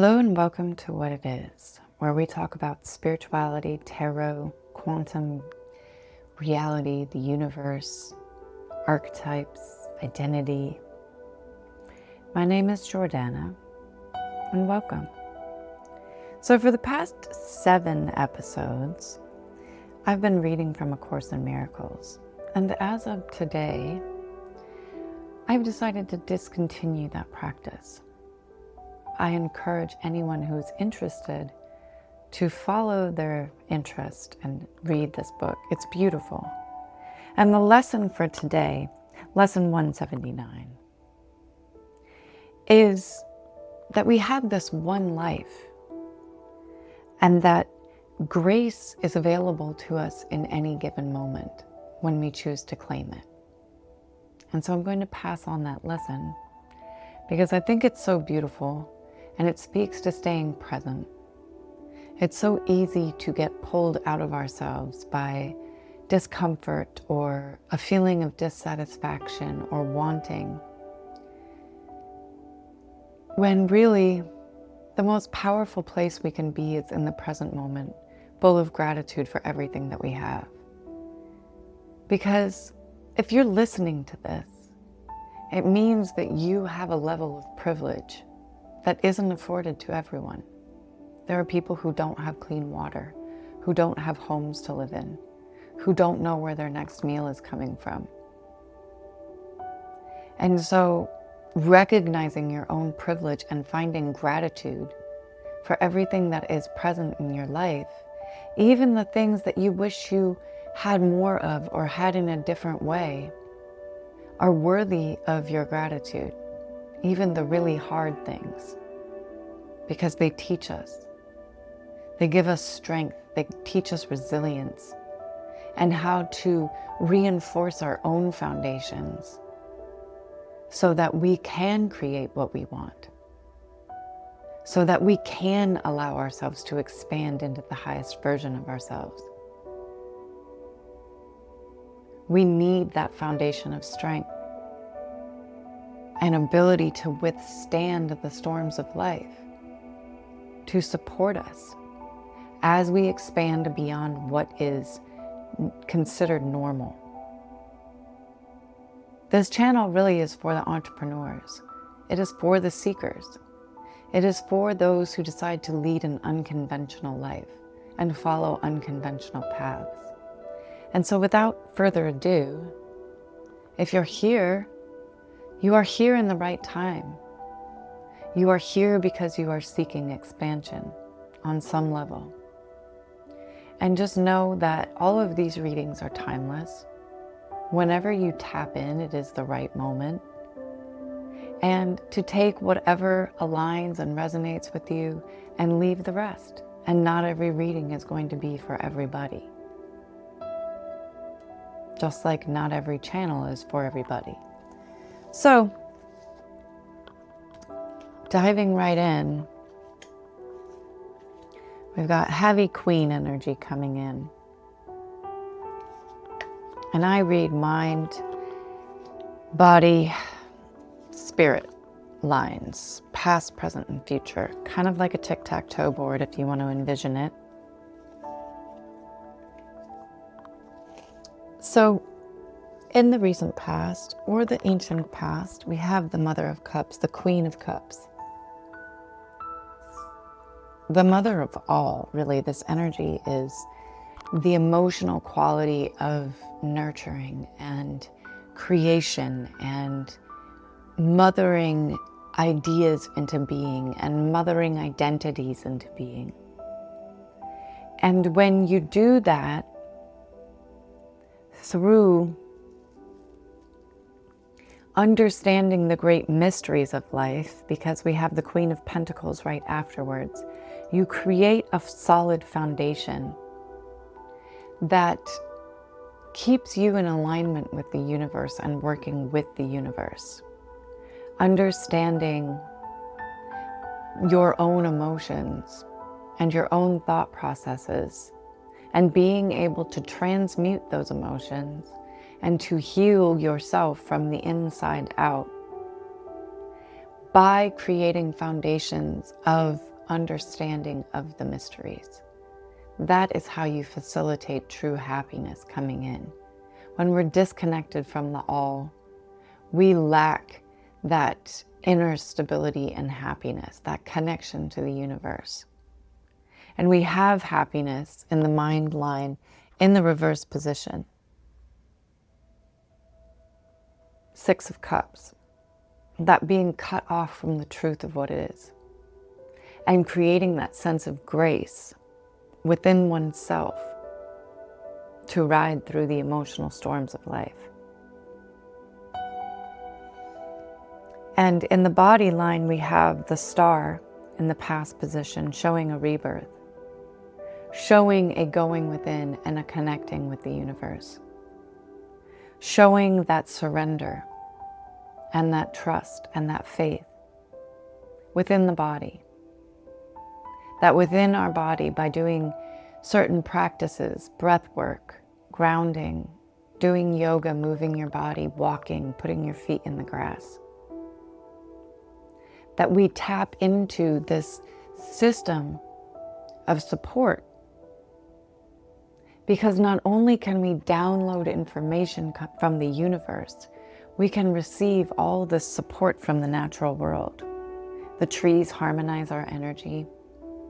Hello and welcome to What It Is, where we talk about spirituality, tarot, quantum reality, the universe, archetypes, identity. My name is Jordana, and welcome. So for the past 7 episodes, I've been reading from A Course in Miracles, and as of today, I've decided to discontinue that practice. I encourage anyone who's interested to follow their interest and read this book. It's beautiful. And the lesson for today, lesson 179, is that we have this one life and that grace is available to us in any given moment when we choose to claim it. And so I'm going to pass on that lesson because I think it's so beautiful. And it speaks to staying present. It's so easy to get pulled out of ourselves by discomfort or a feeling of dissatisfaction or wanting, when really the most powerful place we can be is in the present moment, full of gratitude for everything that we have. Because if you're listening to this, it means that you have a level of privilege that isn't afforded to everyone. There are people who don't have clean water, who don't have homes to live in, who don't know where their next meal is coming from. And so recognizing your own privilege and finding gratitude for everything that is present in your life, even the things that you wish you had more of or had in a different way, are worthy of your gratitude. Even the really hard things, because they teach us. They give us strength. They teach us resilience and how to reinforce our own foundations so that we can create what we want, so that we can allow ourselves to expand into the highest version of ourselves. We need that foundation of strength, an ability to withstand the storms of life, to support us as we expand beyond what is considered normal. This channel really is for the entrepreneurs. It is for the seekers. It is for those who decide to lead an unconventional life and follow unconventional paths. And so without further ado, if you're here, you are here in the right time. You are here because you are seeking expansion on some level. And just know that all of these readings are timeless. Whenever you tap in, it is the right moment. And to take whatever aligns and resonates with you and leave the rest. And not every reading is going to be for everybody. Just like not every channel is for everybody. So, diving right in, we've got heavy queen energy coming in. And I read mind, body, spirit lines, past, present, and future. Kind of like a tic-tac-toe board if you want to envision it. So, in the recent past, or the ancient past, we have the Mother of Cups, the Queen of Cups. The mother of all, really. This energy is the emotional quality of nurturing and creation and mothering ideas into being and mothering identities into being. And when you do that through understanding the great mysteries of life, because we have the Queen of Pentacles right afterwards, you create a solid foundation that keeps you in alignment with the universe and working with the universe. Understanding your own emotions and your own thought processes and being able to transmute those emotions and to heal yourself from the inside out by creating foundations of understanding of the mysteries. That is how you facilitate true happiness coming in. When we're disconnected from the all, we lack that inner stability and happiness, that connection to the universe. And we have happiness in the mind line in the reverse position. 6 of Cups, that being cut off from the truth of what it is, and creating that sense of grace within oneself to ride through the emotional storms of life. And in the body line, we have the star in the past position, showing a rebirth, showing a going within and a connecting with the universe, showing that surrender and that trust and that faith within the body. That within our body, by doing certain practices, breath work, grounding, doing yoga, moving your body, walking, putting your feet in the grass, that we tap into this system of support. Because not only can we download information from the universe, we can receive all this support from the natural world. The trees harmonize our energy.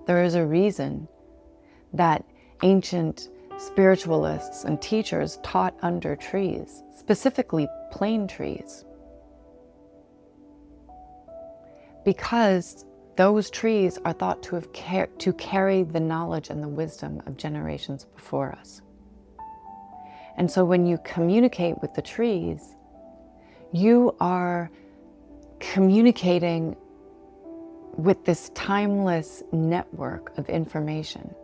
There is a reason that ancient spiritualists and teachers taught under trees, specifically plane trees. Because those trees are thought to have to carry the knowledge and the wisdom of generations before us. And so when you communicate with the trees, you are communicating with this timeless network of information.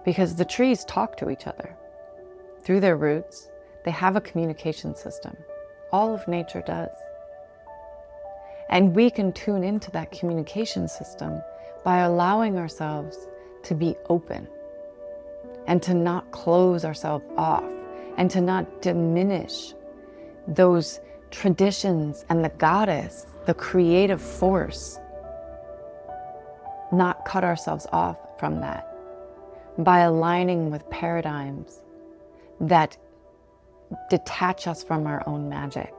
Because the trees talk to each other through their roots. They have a communication system. All of nature does. And we can tune into that communication system by allowing ourselves to be open and to not close ourselves off and to not diminish those traditions and the goddess, the creative force, not cut ourselves off from that by aligning with paradigms that detach us from our own magic.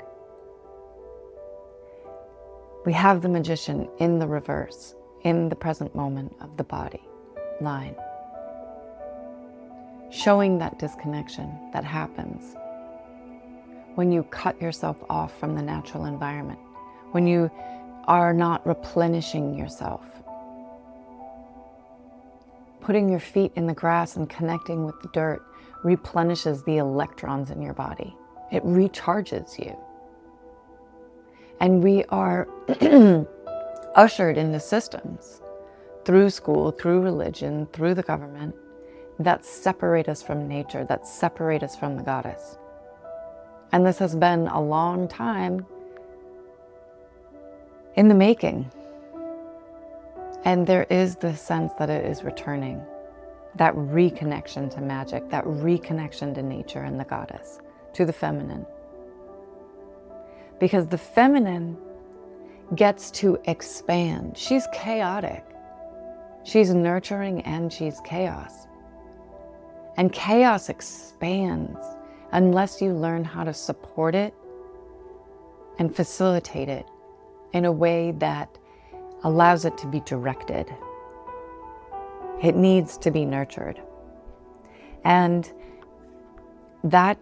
We have the magician in the reverse, in the present moment of the body line, showing that disconnection that happens when you cut yourself off from the natural environment, when you are not replenishing yourself. Putting your feet in the grass and connecting with the dirt replenishes the electrons in your body. It recharges you. And we are ushered into systems through school, through religion, through the government that separate us from nature, that separate us from the goddess. And this has been a long time in the making. And there is this sense that it is returning, that reconnection to magic, that reconnection to nature and the goddess, to the feminine. Because the feminine gets to expand. She's chaotic. She's nurturing and she's chaos. And chaos expands unless you learn how to support it and facilitate it in a way that allows it to be directed. It needs to be nurtured. And that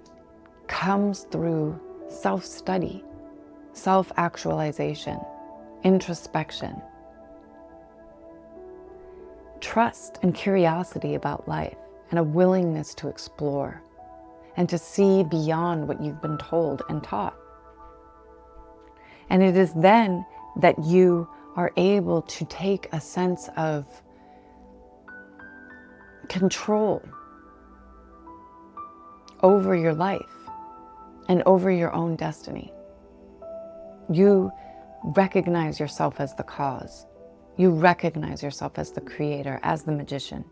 comes through self-study, self-actualization, introspection, trust and curiosity about life, and a willingness to explore and to see beyond what you've been told and taught. And it is then that you are able to take a sense of control over your life and over your own destiny. You recognize yourself as the cause. You recognize yourself as the creator, as the magician.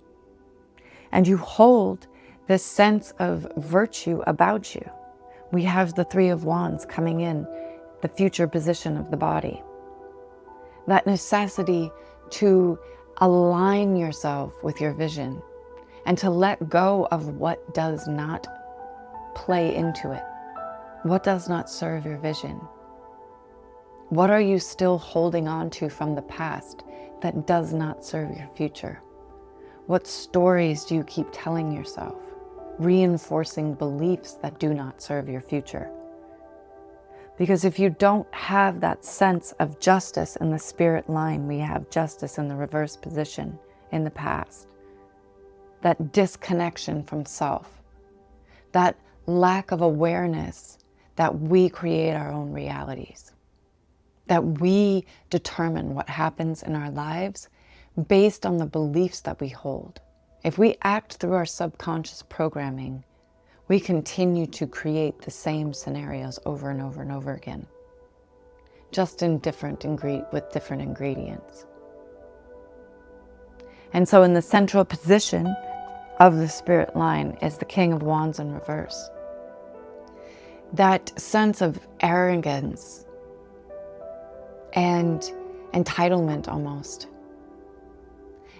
And you hold this sense of virtue about you. We have the 3 of Wands coming in the future position of the body. That necessity to align yourself with your vision and to let go of what does not play into it. What does not serve your vision? What are you still holding on to from the past that does not serve your future? What stories do you keep telling yourself, reinforcing beliefs that do not serve your future? Because if you don't have that sense of justice in the spirit line, we have justice in the reverse position in the past, that disconnection from self, that lack of awareness that we create our own realities, that we determine what happens in our lives based on the beliefs that we hold. If we act through our subconscious programming, we continue to create the same scenarios over and over and over again, just in with different ingredients. And so in the central position of the spirit line is the King of Wands in reverse. That sense of arrogance and entitlement almost,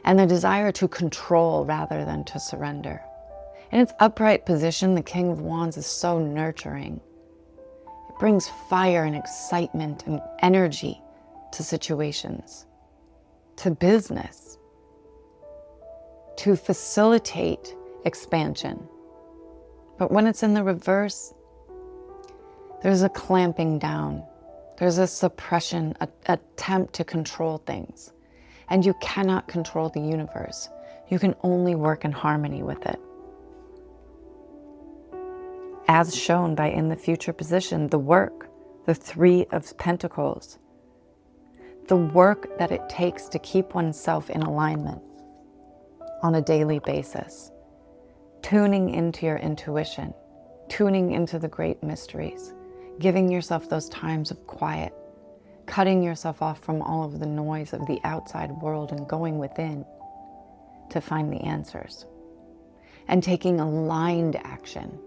and the desire to control rather than to surrender. In its upright position, the King of Wands is so nurturing. It brings fire and excitement and energy to situations, to business, to facilitate expansion. But when it's in the reverse, there's a clamping down. There's a suppression, an attempt to control things. And you cannot control the universe. You can only work in harmony with it. As shown by in the future position, the work, the Three of Pentacles, the work that it takes to keep oneself in alignment on a daily basis, tuning into your intuition, tuning into the great mysteries, giving yourself those times of quiet, cutting yourself off from all of the noise of the outside world and going within to find the answers, and taking aligned action.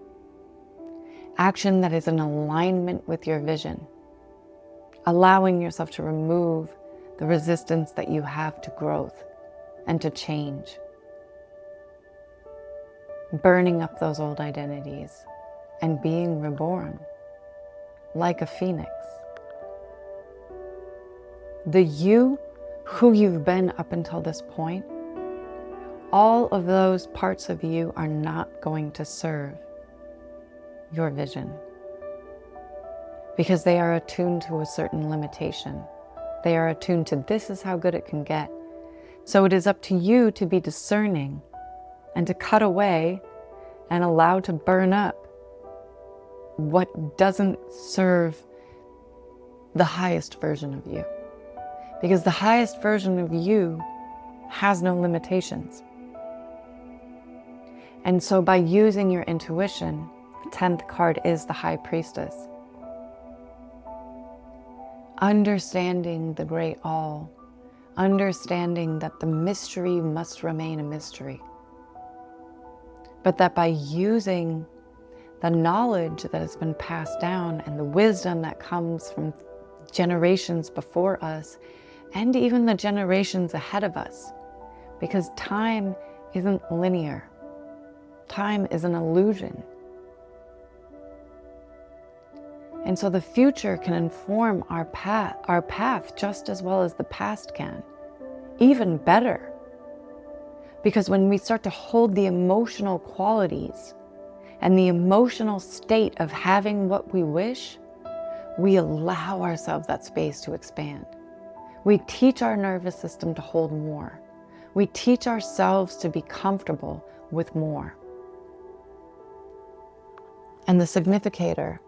Action that is in alignment with your vision, allowing yourself to remove the resistance that you have to growth and to change, burning up those old identities and being reborn like a phoenix. The you who you've been up until this point, all of those parts of you are not going to serve your vision, because they are attuned to a certain limitation. They are attuned to this is how good it can get. So it is up to you to be discerning and to cut away and allow to burn up what doesn't serve the highest version of you. Because the highest version of you has no limitations. And so by using your intuition, the 10th card is the High Priestess. Understanding the great all, understanding that the mystery must remain a mystery. But that by using the knowledge that has been passed down and the wisdom that comes from generations before us, and even the generations ahead of us, because time isn't linear. Time is an illusion. And so the future can inform our path just as well as the past can, even better. Because when we start to hold the emotional qualities and the emotional state of having what we wish, we allow ourselves that space to expand. We teach our nervous system to hold more. We teach ourselves to be comfortable with more. And the significator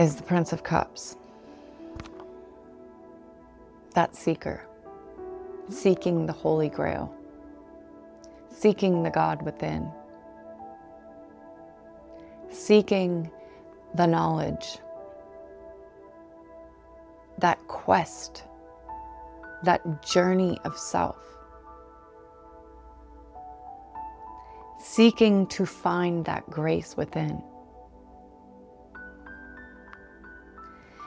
is the Prince of Cups. That seeker, seeking the Holy Grail, seeking the God within, seeking the knowledge, that quest, that journey of self, seeking to find that grace within.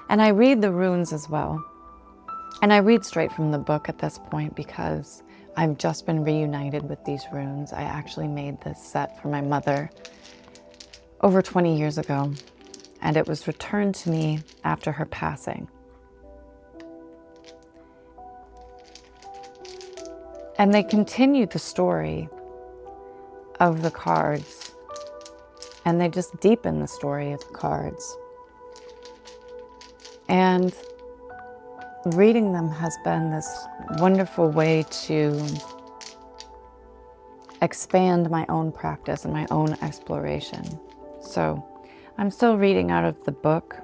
And I read the runes as well. And I read straight from the book at this point because I've just been reunited with these runes. I actually made this set for my mother over 20 years ago, and it was returned to me after her passing. And they continue the story of the cards, and they just deepen the story of the cards. And reading them has been this wonderful way to expand my own practice and my own exploration. So I'm still reading out of the book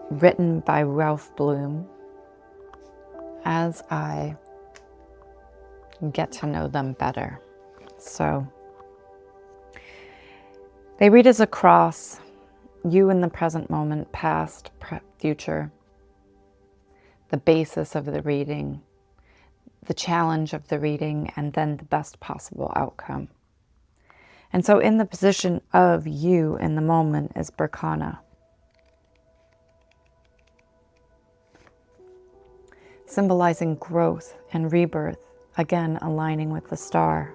written by Ralph Bloom as I get to know them better. So they read as a cross, you in the present moment, past, future, the basis of the reading, the challenge of the reading, and then the best possible outcome. And so in the position of you in the moment is Berkana, symbolizing growth and rebirth, again aligning with the star.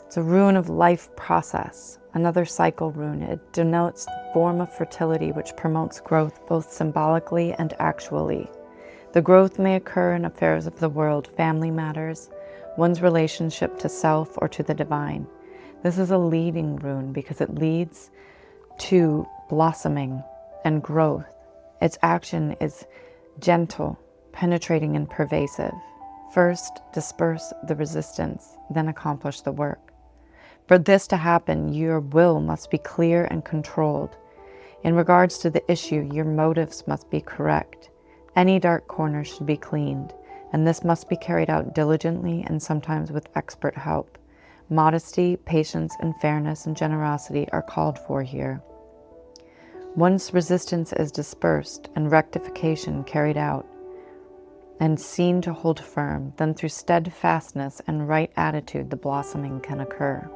It's a rune of life process, another cycle rune. It denotes the form of fertility which promotes growth both symbolically and actually. The growth may occur in affairs of the world, family matters, one's relationship to self or to the divine. This is a leading rune because it leads to blossoming and growth. Its action is gentle, penetrating, and pervasive. First, disperse the resistance, then accomplish the work. For this to happen, your will must be clear and controlled. In regards to the issue, your motives must be correct. Any dark corners should be cleaned, and this must be carried out diligently and sometimes with expert help. Modesty, patience, and fairness and generosity are called for here. Once resistance is dispersed and rectification carried out and seen to hold firm, then through steadfastness and right attitude the blossoming can occur.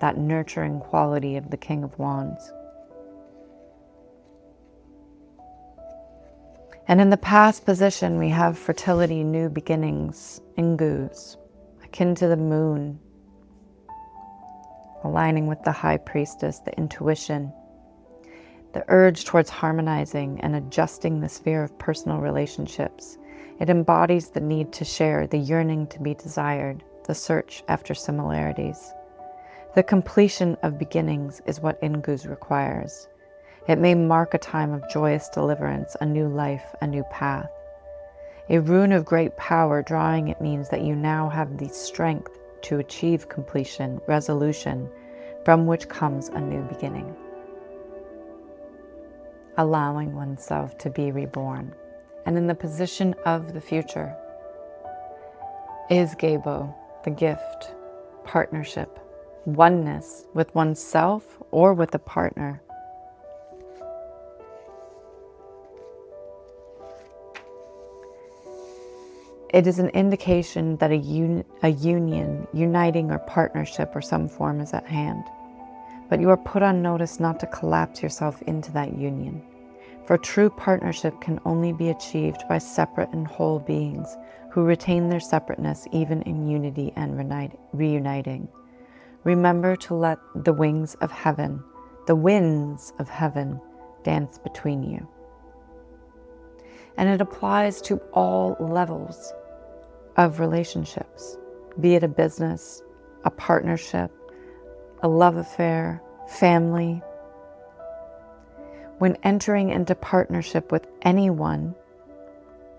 That nurturing quality of the King of Wands. And in the past position, we have fertility, new beginnings, Ingus, akin to the moon, aligning with the high priestess, the intuition, the urge towards harmonizing and adjusting the sphere of personal relationships. It embodies the need to share, the yearning to be desired, the search after similarities. The completion of beginnings is what Ingus requires. It may mark a time of joyous deliverance, a new life, a new path. A rune of great power, drawing it means that you now have the strength to achieve completion, resolution, from which comes a new beginning. Allowing oneself to be reborn. And in the position of the future is Gebo, the gift, partnership, oneness with oneself or with a partner. It is an indication that a union, uniting or partnership or some form is at hand. But you are put on notice not to collapse yourself into that union. For true partnership can only be achieved by separate and whole beings who retain their separateness even in unity and reuniting. Remember to let the wings of heaven, the winds of heaven, dance between you. And it applies to all levels of relationships, be it a business, a partnership, a love affair, family. When entering into partnership with anyone,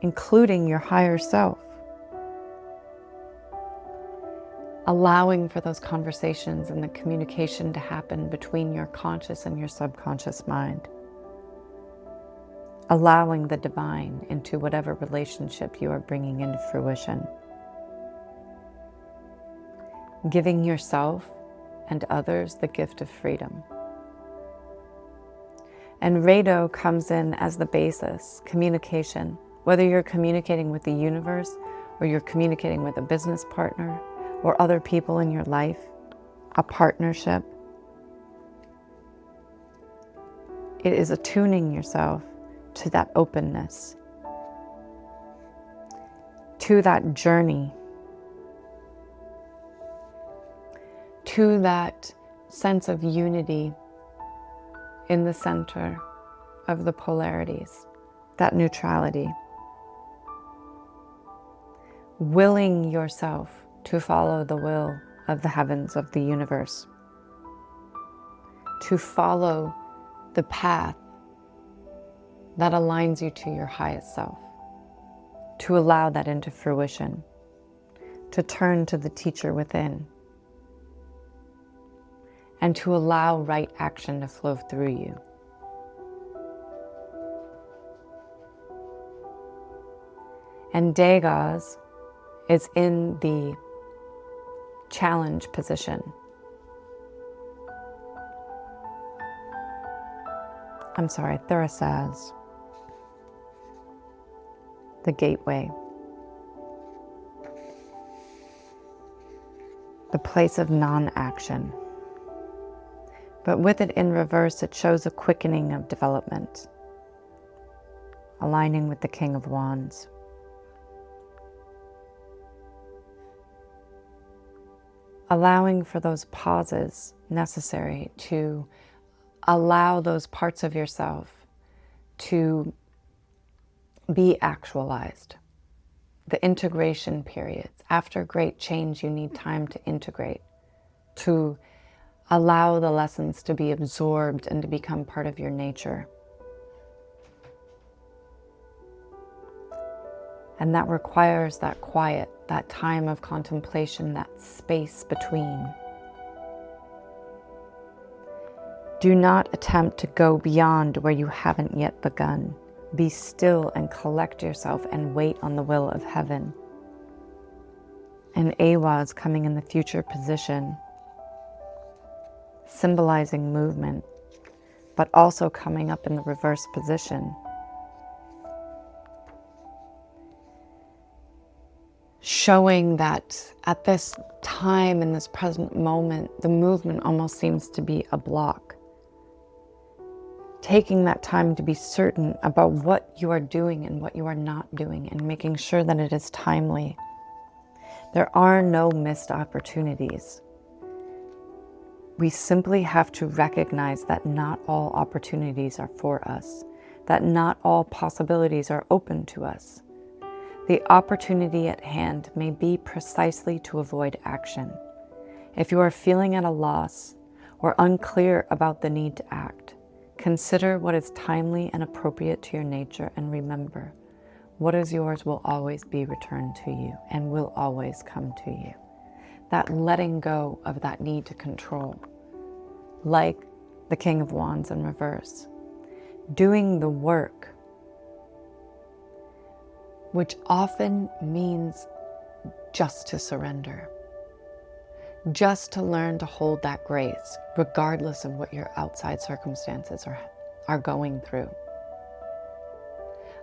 including your higher self, allowing for those conversations and the communication to happen between your conscious and your subconscious mind. Allowing the divine into whatever relationship you are bringing into fruition. Giving yourself and others the gift of freedom. And Rado comes in as the basis, communication. Whether you're communicating with the universe or you're communicating with a business partner or other people in your life, a partnership. It is attuning yourself to that openness, to that journey, to that sense of unity in the center of the polarities, that neutrality. Willing yourself to follow the will of the heavens, of the universe, to follow the path that aligns you to your highest self, to allow that into fruition, to turn to the teacher within, and to allow right action to flow through you. And Degas is in the challenge position. Thurisaz, the gateway, the place of non-action. But with it in reverse, it shows a quickening of development, aligning with the King of Wands. Allowing for those pauses necessary to allow those parts of yourself to be actualized. The integration periods. After great change, you need time to integrate, to allow the lessons to be absorbed and to become part of your nature. And that requires that quiet, that time of contemplation, that space between. Do not attempt to go beyond where you haven't yet begun. Be still and collect yourself and wait on the will of heaven. And Awa is coming in the future position, symbolizing movement, but also coming up in the reverse position, showing that at this time, in this present moment, the movement almost seems to be a block. Taking that time to be certain about what you are doing and what you are not doing, and making sure that it is timely. There are no missed opportunities. We simply have to recognize that not all opportunities are for us, that not all possibilities are open to us. The opportunity at hand may be precisely to avoid action. If you are feeling at a loss or unclear about the need to act, consider what is timely and appropriate to your nature, and remember, what is yours will always be returned to you and will always come to you. That letting go of that need to control, like the King of Wands in reverse. Doing the work, which often means just to surrender. Just to learn to hold that grace, regardless of what your outside circumstances are going through.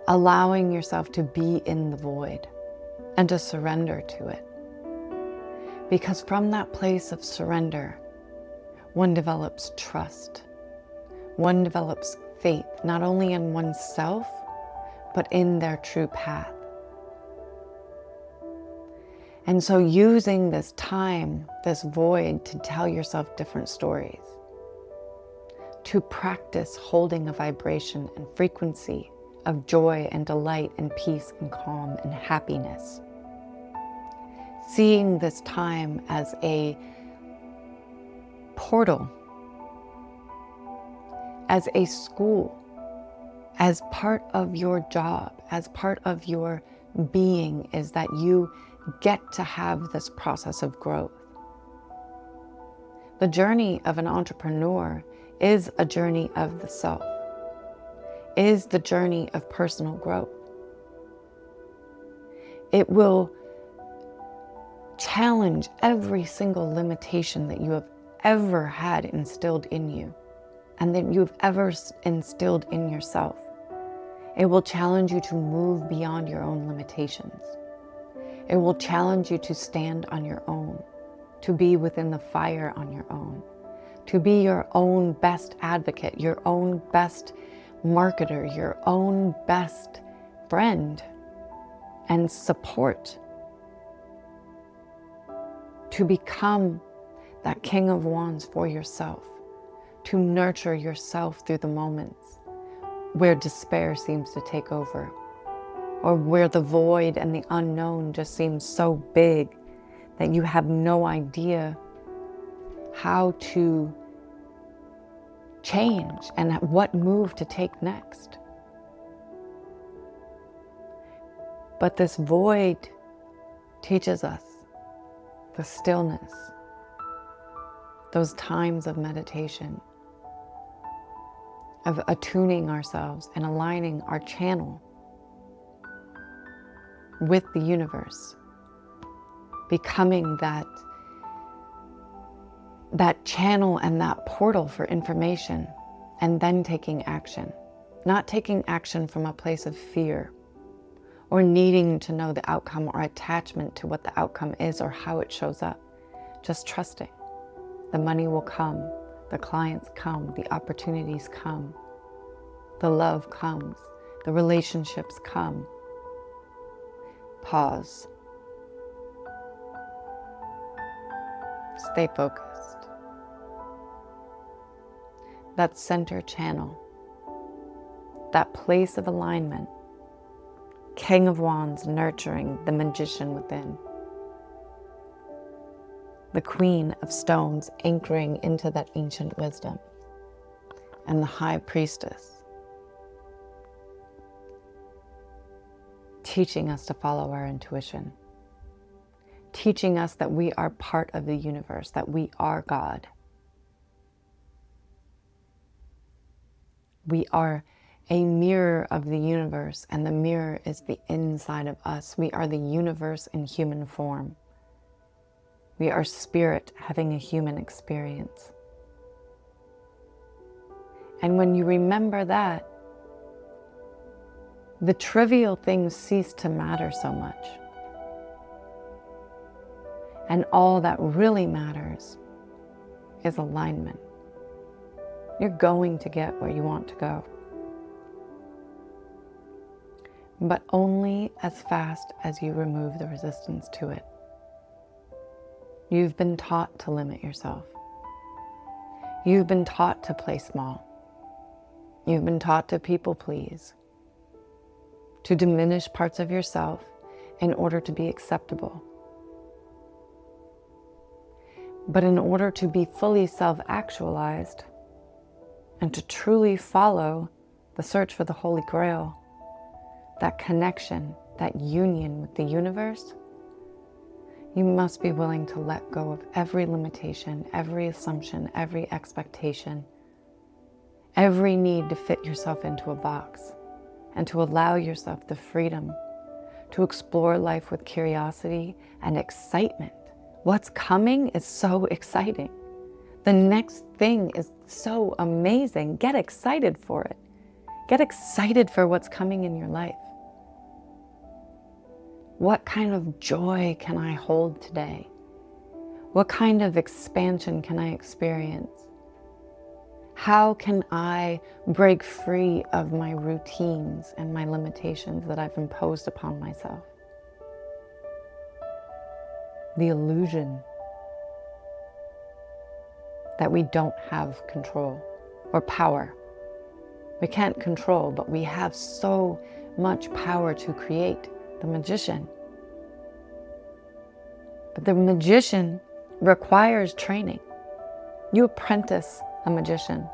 Allowing yourself to be in the void and to surrender to it. Because from that place of surrender, one develops trust. One develops faith, not only in oneself, but in their true path. And so using this time, this void, to tell yourself different stories, to practice holding a vibration and frequency of joy and delight and peace and calm and happiness. Seeing this time as a portal, as a school, as part of your job, as part of your being, is that you get to have this process of growth. The journey of an entrepreneur is a journey of the self, is the journey of personal growth. It will challenge every single limitation that you have ever had instilled in you and that you've ever instilled in yourself. It will challenge you to move beyond your own limitations. It will challenge you to stand on your own, to be within the fire on your own, to be your own best advocate, your own best marketer, your own best friend and support, to become that King of Wands for yourself, to nurture yourself through the moments where despair seems to take over, or where the void and the unknown just seems so big that you have no idea how to change and what move to take next. But this void teaches us the stillness, those times of meditation, of attuning ourselves and aligning our channel with the universe, becoming that channel and that portal for information, and then taking action. Not taking action from a place of fear or needing to know the outcome or attachment to what the outcome is or how it shows up. Just trusting. The money will come, the clients come, the opportunities come, the love comes, the relationships come. Pause. Stay focused. That center channel, that place of alignment, King of Wands nurturing the magician within, the Queen of Stones anchoring into that ancient wisdom, and the High Priestess teaching us to follow our intuition, teaching us that we are part of the universe, that we are God. We are a mirror of the universe, and the mirror is the inside of us. We are the universe in human form. We are spirit having a human experience. And when you remember that, the trivial things cease to matter so much. And all that really matters is alignment. You're going to get where you want to go, but only as fast as you remove the resistance to it. You've been taught to limit yourself. You've been taught to play small. You've been taught to people please, to diminish parts of yourself in order to be acceptable. But in order to be fully self-actualized and to truly follow the search for the Holy Grail, that connection, that union with the universe, you must be willing to let go of every limitation, every assumption, every expectation, every need to fit yourself into a box, and to allow yourself the freedom to explore life with curiosity and excitement. What's coming is so exciting. The next thing is so amazing. Get excited for it. Get excited for what's coming in your life. What kind of joy can I hold today? What kind of expansion can I experience? How can I break free of my routines and my limitations that I've imposed upon myself? The illusion that we don't have control or power. We can't control, but we have so much power to create. The magician. But the magician requires training. You apprentice a magician.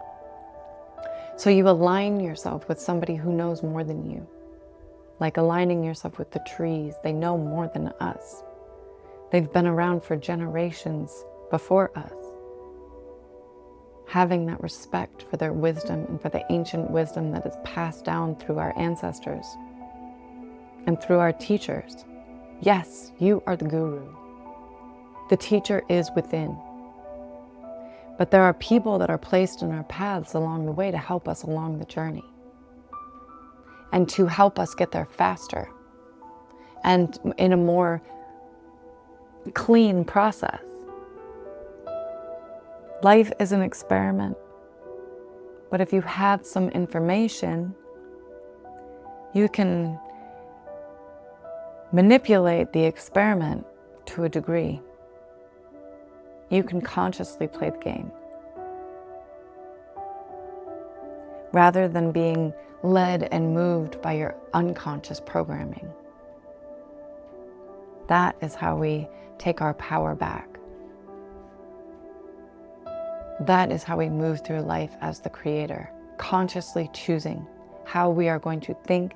So you align yourself with somebody who knows more than you. Like aligning yourself with the trees. They know more than us. They've been around for generations before us. Having that respect for their wisdom and for the ancient wisdom that is passed down through our ancestors and through our teachers. Yes, you are the guru. The teacher is within. But there are people that are placed in our paths along the way to help us along the journey and to help us get there faster and in a more clean process. Life is an experiment. But if you have some information, you can manipulate the experiment to a degree. You can consciously play the game, rather than being led and moved by your unconscious programming. That is how we take our power back. That is how we move through life as the creator, consciously choosing how we are going to think,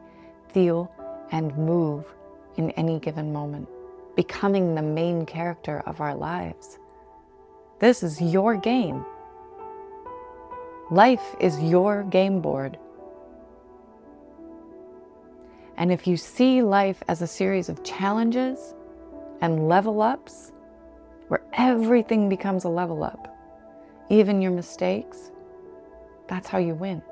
feel, and move in any given moment, becoming the main character of our lives. This is your game. Life is your game board. And if you see life as a series of challenges and level ups, where everything becomes a level up, even your mistakes, that's how you win.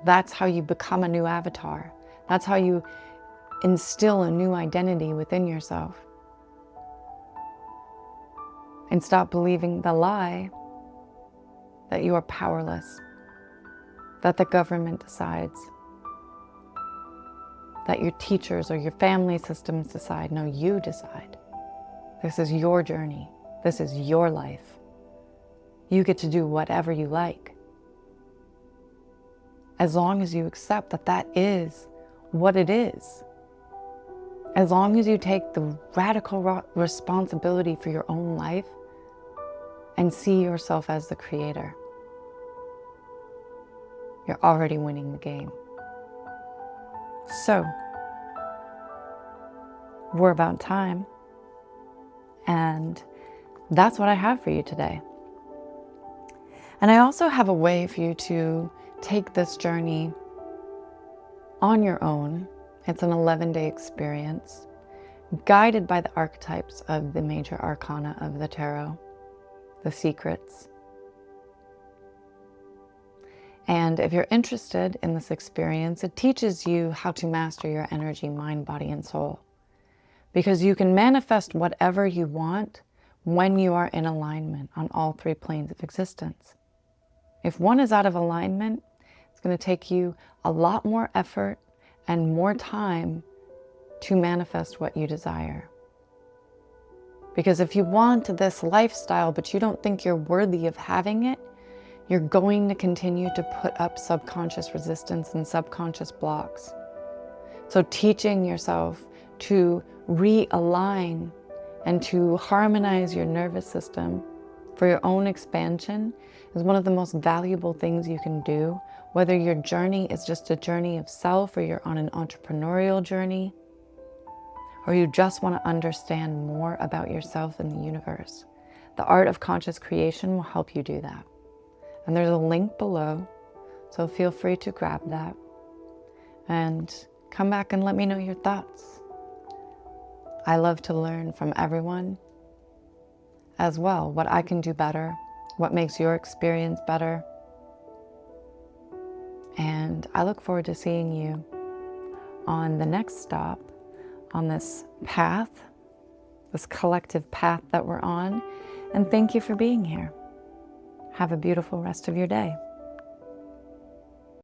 That's how you become a new avatar. That's how you instill a new identity within yourself. And stop believing the lie that you are powerless, that the government decides, that your teachers or your family systems decide. No, you decide. This is your journey. This is your life. You get to do whatever you like, as long as you accept that that is what it is. As long as you take the radical responsibility for your own life and see yourself as the creator, you're already winning the game. So, we're about time, and that's what I have for you today. And I also have a way for you to take this journey on your own. It's an 11-day experience, guided by the archetypes of the major arcana of the tarot, the secrets. And if you're interested in this experience, it teaches you how to master your energy, mind, body, and soul. Because you can manifest whatever you want when you are in alignment on all three planes of existence. If one is out of alignment, it's going to take you a lot more effort and more time to manifest what you desire. Because if you want this lifestyle, but you don't think you're worthy of having it, you're going to continue to put up subconscious resistance and subconscious blocks. So teaching yourself to realign and to harmonize your nervous system for your own expansion is one of the most valuable things you can do, whether your journey is just a journey of self, or you're on an entrepreneurial journey, or you just want to understand more about yourself and the universe. The art of conscious creation will help you do that. And there's a link below, so feel free to grab that and come back and let me know your thoughts. I love to learn from everyone as well, what I can do better, what makes your experience better. And I look forward to seeing you on the next stop on this path, this collective path that we're on. And thank you for being here. Have a beautiful rest of your day.